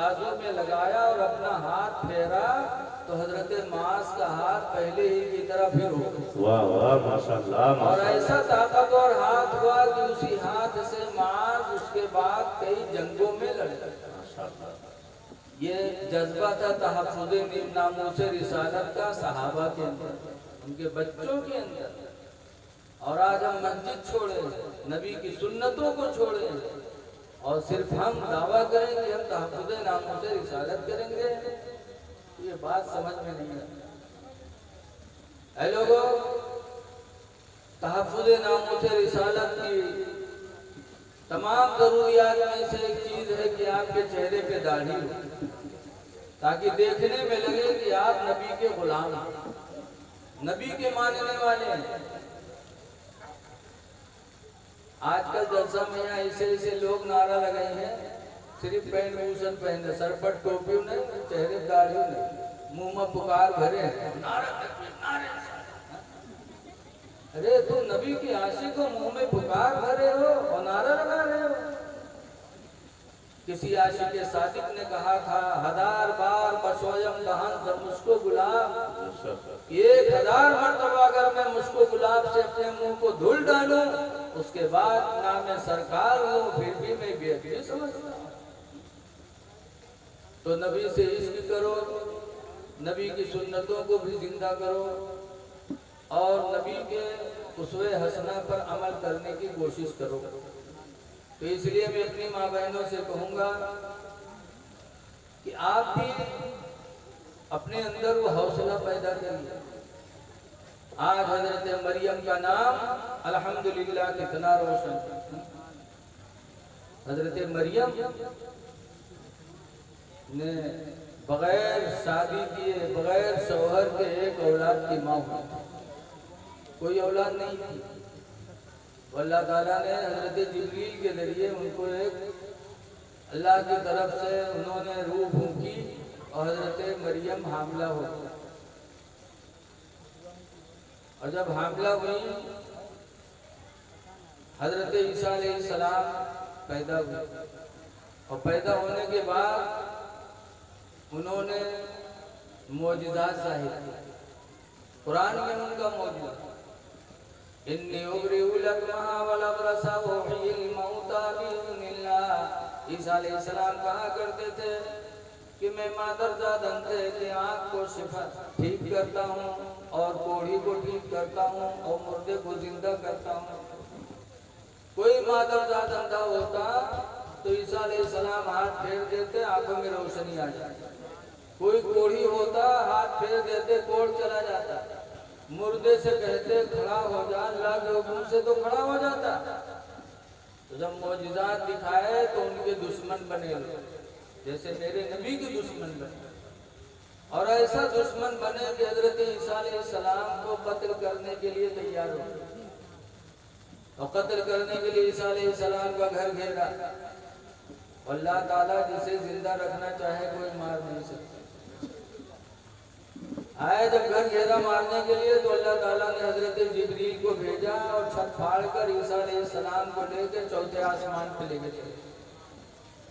बाजू में लगाया और अपना हाथ फेरा तो हजरत मास का हाथ पहले ही की तरह फिर हो गया। वाह वाह माशाअल्लाह और ऐसा ताकतवर हाथ हुआ कि उसी हाथ से मास उसके बाद कई जंगों में लड़े। माशाअल्लाह। ये जज्बा था तहफ्फुज़े नामूस रिसालत का सहाबा के अंदर, उनके बच्चों के अंदर। और आज हम मस्जिद छोड़े, नबी की सुन्नतों को छोड़े और सिर्फ हम दावा करें कि हम तहफ्फुज़े नामूस रिसालत करेंगे, ये बात समझ में नहीं आती। ऐ लोगों, तहफ्फुज़े नामूस रिसालत की तमाम जरूरियात में से एक चीज है कि आपके चेहरे पे दाढ़ी हो, ताकि देखने में लगे कि आप नबी के गुलाम हैं, नबी के मानने वाले हैं। आजकल जलसा में यहाँ ऐसे ऐसे लोग नारा लगाए हैं, सिर्फ पैंट भूषण पहने, सर पर टोपी नहीं, चेहरे दाढ़ी नहीं, मुंह में पुकार भरे हैं, नारा तकबीर, नारे अरे तुम नबी की आशिक हो, मुंह में पुकार भरे हो और नारा लगा रहे हो। किसी आशिक के सादिक ने कहा था, 1000 बार बशोयम दहन जब मुझको गुलाब, 1000 मरतबा अगर मैं मुझको गुलाब से अपने मुंह को धुल डालूं, उसके बाद ना मैं सरकार हूं, फिर भी मैं बेअदबी समझता हूं। तो नबी से इश्क करो, नबी की सुन्नतों को भी जिंदा करो और नबी के उसवे हसना पर अमल करने की कोशिश करो। तो इसलिए मैं अपनी माँ बहनों से कहूँगा कि आप भी अपने अंदर वो हौसला पैदा करिए। आज हजरत मरियम का नाम अल्हम्दुलिल्लाह कितना रोशन। हजरत मरियम ने बगैर शादी किए, बगैर शौहर के एक औलाद की माँ हुई, कोई औलाद नहीं थी। अल्लाह ताला ने हजरत जिब्रील के जरिए उनको एक अल्लाह की तरफ से उन्होंने रूह फूंकी और हजरत मरियम हामिला हो गई। और जब हामिला हुई, हजरत ईसा अलैहिस्सलाम पैदा हुए और पैदा होने के बाद उन्होंने मोजिज़ात ज़ाहिर किए। कुरान में उनका मौजूद इन्नी उबरिउल अकमहा वल अबरसा व उहयिल मौता बिइज़्निल्लाह। ईसा अलैहिस्सलाम कहा करते थे कि मैं मादरजात अंधे के आँख को शिफा ठीक करता हूँ और कोढ़ी को ठीक करता हूँ और मुर्दे को जिंदा करता हूँ। कोई मादरजात अंधा होता तो ईसा अलैहिस्सलाम हाथ फेर देते, आंखों में रोशनी आ जाती। कोई कोढ़ी होता, हाथ फेर देते, कोढ़ चला जाता। मुर्दे से कहते खड़ा हो जा, अल्लाह के हुक्म से तो खड़ा हो जाता। तो जब मौजिज़ात दिखाए तो उनके दुश्मन बने लोग, जैसे मेरे नबी के दुश्मन बने। और ऐसा दुश्मन बने कि हजरत ईसा अलैहिस्सलाम को कत्ल करने के लिए तैयार हो गए। और कत्ल करने के लिए ईसा अलैहिस्सलाम का घर घेरा। अल्लाह ताला जिसे जिंदा रखना चाहे कोई मार नहीं सकता। आए जब घर घेरा मारने के लिए तो अल्लाह ताला ने हजरत जिब्रील को भेजा और छत फाड़ कर ईसा अलैहिस्सलाम को लेकर चौथे आसमान पे लेके चले।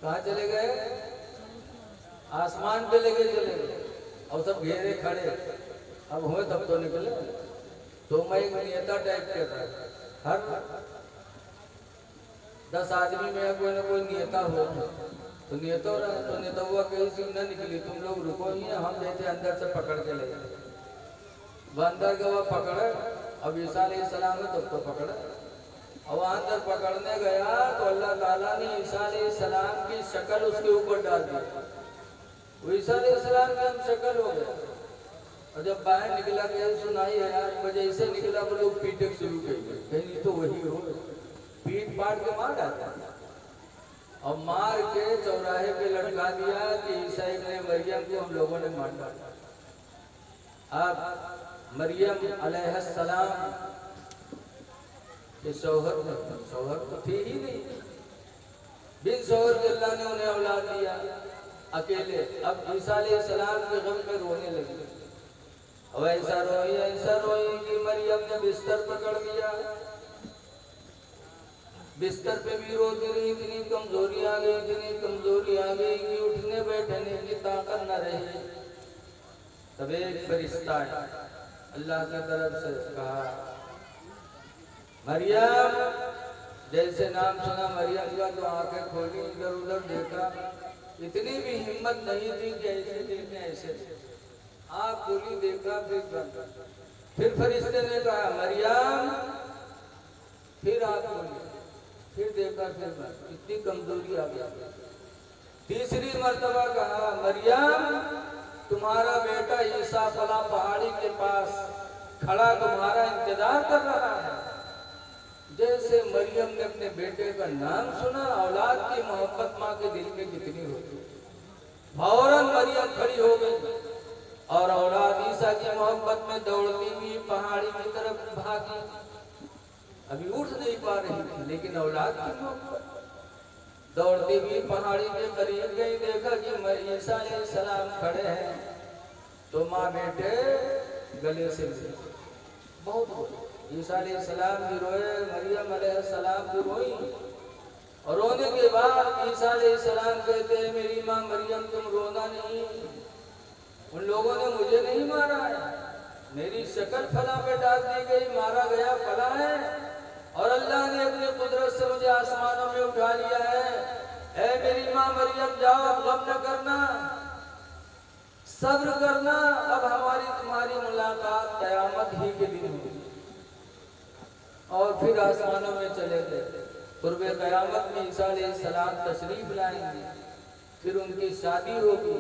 कहाँ चले गए? आसमान पे लेके चले गए। और सब घेरे खड़े, अब हुए तब तो निकले। तो मैं एक नेता टाइप के था, हर 10 आदमी में कोई ना कोई नेता हो। तो नेता हुआ कहीं से न निकली, तुम लोग रुको ही, हम जैसे अंदर से पकड़ के ले गए। वह अंदर का वह पकड़े, अब ईसा अलैहिस्सलाम ने तब तो पकड़ा। और वह अंदर पकड़ने गया तो अल्लाह ताला ने ईसा अलैहिस्सलाम की शक्ल उसके ऊपर डाल दी। वो ईसा अलैहिस्सलाम की हम शक्ल हो गए। और जब बाहर निकला, कहीं सुनाई है यार, वजह से निकला, वो लोग पीटे शुरू कर गए, कहीं तो वही हो, पीट पाट के मार डाला और मार के चौराहे पे लटका दिया कि ईसा इब्ने मरियम को हम लोगों ने मार डाला। अब मरियम अलैहिस्सलाम के शौहर तो थे ही नहीं, बिन शौहर के अल्लाह ने उन्हें औलाद दिया अकेले। अब ईसा अलैहिस्सलाम के गम में रोने लगे। अब ऐसा रोई कि मरियम ने बिस्तर पकड़ लिया बिस्तर पे भी रोती रही, इतनी कमजोरी आ गई, इतनी कमजोरी आ गई कि उठने बैठने की ताकत न रही। तब एक फरिश्ता अल्लाह की तरफ से कहा, मरियम। जैसे नाम सुना मरियम का तो आंखें खोली, इधर उधर देखा, इतनी भी हिम्मत नहीं थी कि ऐसे देखने ऐसे आँख खोली, देखा, फिर फरिश्ते ने कहा मरियम, फिर आँख खोली, फिर देखा, फिर इतनी कमजोरी आ गई। तीसरी मर्तबा कहा मरियम, तुम्हारा बेटा ईसा फला पहाड़ी के पास खड़ा तुम्हारा इंतजार कर रहा है। जैसे मरियम ने अपने बेटे का नाम सुना, औलाद की मोहब्बत माँ के दिल में कितनी होती, फौरन मरियम खड़ी हो गई और औलाद ईसा की मोहब्बत में दौड़ती हुई पहाड़ी की तरफ भागी। अभी उठ नहीं पा रही थी, लेकिन औलाद की मोहब्बत, दौड़ती हुई पहाड़ी के करीब गई, देखा कि ईसा अलैहिस्सलाम खड़े हैं। तो माँ बेटे गले से मिले, बहुत ईसा अलैहिस्सलाम भी रोए, मरियम अलैहिस्सलाम भी रोई। और रोने के बाद ईसा अलैहिस्सलाम कहते हैं मेरी माँ मरियम तुम रोना नहीं, उन लोगों ने मुझे नहीं मारा है, मेरी शक्ल फला पे डाल दी गई, मारा गया फला है, और अल्लाह ने अपनी कुदरत से मुझे आसमानों में उठा लिया है। ऐ मेरी माँ मरियम जाओ, गम न करना, सब्र करना, अब हमारी तुम्हारी मुलाकात कयामत ही के दिन होगी। और फिर आसमानों में चले गए। कुर्बे कयामत में ईसा अलैहिस्सलाम तशरीफ लाएंगे, फिर उनकी शादी होगी,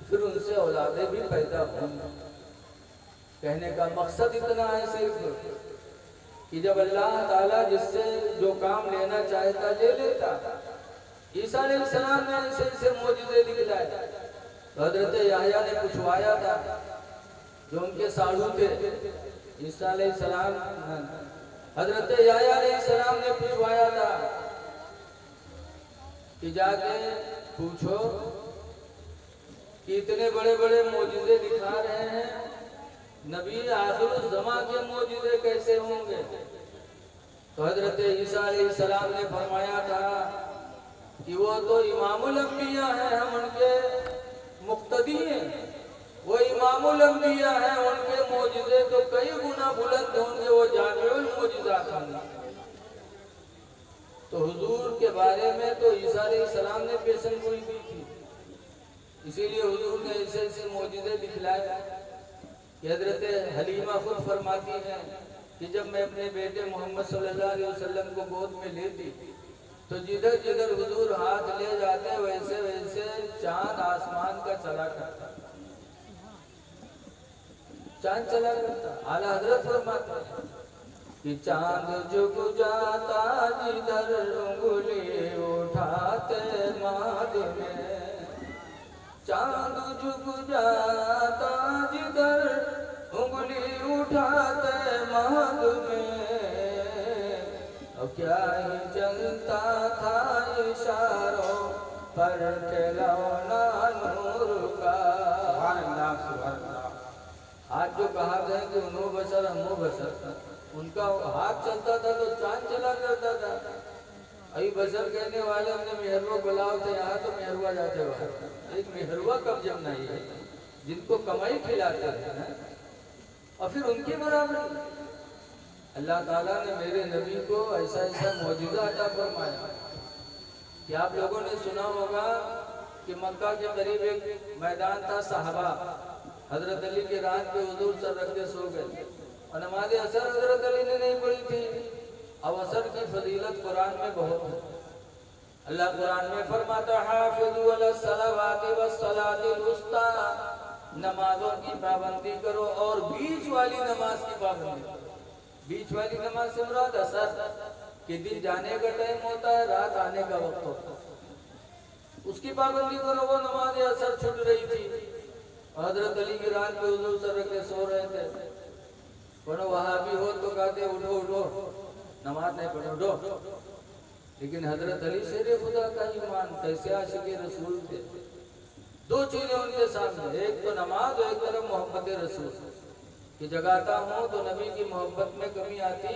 फिर उनसे औलादे भी पैदा होंगी। कहने का मकसद इतना है सिर्फ कि जब अल्लाह ताला जिससे जो काम लेना चाहता ले लेता। ईसा अलैहिस्सलाम ने ऐसे ऐसे मोजिज़े दिखलाए। तो हजरत याहया ने पूछवाया था, जो उनके साधु थे, ईसा अलैहिस्सलाम, हजरत याहया अलैहिस्सलाम ने पूछवाया था कि जाके पूछो कि इतने बड़े बड़े मोजिज़े दिखा रहे हैं, नबी आखिर ज़मा के मोजिज़े कैसे होंगे। तो हजरत ईसा अलैहिस्सलाम ने फरमाया था कि वो तो इमामुल अंबिया हैं, हम उनके मुक्तदी हैं, वो इमामुल अंबिया हैं, उनके मोजिज़े तो कई गुना बुलंद होंगे, वो जामिउल मोजिज़ात होंगे। तो हुजूर के बारे में तो ईसा अलैहिस्सलाम ने पेशन गोई दी थी, इसीलिए हुजूर ने ऐसे ऐसे मोजिज़े दिखलाए कि हजरत हलीमा खुद फरमाती हैं कि जब मैं अपने बेटे मोहम्मद सल्लल्लाहु अलैहि वसल्लम को गोद में लेती तो जिधर जिधर हुजूर हाथ ले जाते वैसे वैसे चांद आसमान का चला करता, चांद चला करता। आला हजरत फरमाते हैं कि चांद झुक जाता जिधर उंगली उठाते माद में, चांद झुक जाता जिधर उंगली उठाते माद में, और क्या ही चलता था इशारों पर खिलौना नूर का। आज जो कहा गया कि उन्हों बशर हमो बशर, उनका हाथ चलता था तो चांद चला करता था। अभी बशर कहने वाले हमने मेहरवा बुलाओ थे, यहाँ तो मेहरवा जाते हुआ एक मेहरवा कब जमना है, जिनको कमाई खिलाते हैं और फिर उनके बराबर। अल्लाह ताला ने मेरे नबी को ऐसा ऐसा मौजूदा अता फरमाया कि आप लोगों ने सुना होगा कि मक्का के करीब एक मैदान था, सहाबा हजरत अली के रात पे हुजूर सर रख के सो गए और नमाज असर हजरत अली ने नहीं पढ़ी थी। अब असर की फजीलत कुरान में बहुत है। अल्लाह कुरान में फरमाता हाफिज़ू अला सलावाति वस्सलातिल वुस्ता, नमाजों की पाबंदी करो और बीच वाली नमाज की पाबंदी करो। बीच वाली नमाज से मुराद असर के दिन जाने का टाइम होता है, रात आने का वक्त होता है, उसकी पाबंदी करो। वो नमाज असर छूट रही थी, हजरत अली की रात पे हुजूर सर रख के सो रहे थे। पढ़ो वहां भी हो तो कहते उठो उठो, नमाज नहीं पढ़ो उठो। लेकिन हजरत अली शेर खुदा का ईमान, कैसे आशिक़े रसूल थे। दो चीजें उनके सामने, एक तो नमाज और एक तरफ मोहब्बत रसूल। कि जगाता हूँ तो नबी की मोहब्बत में कमी आती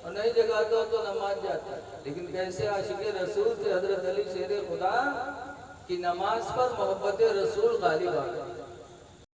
और नहीं जगाता हूँ तो नमाज जाता। लेकिन कैसे आशिक रसूल थे हजरत अली शेर खुदा की नमाज पर मोहब्बत रसूल गालिब आ गई।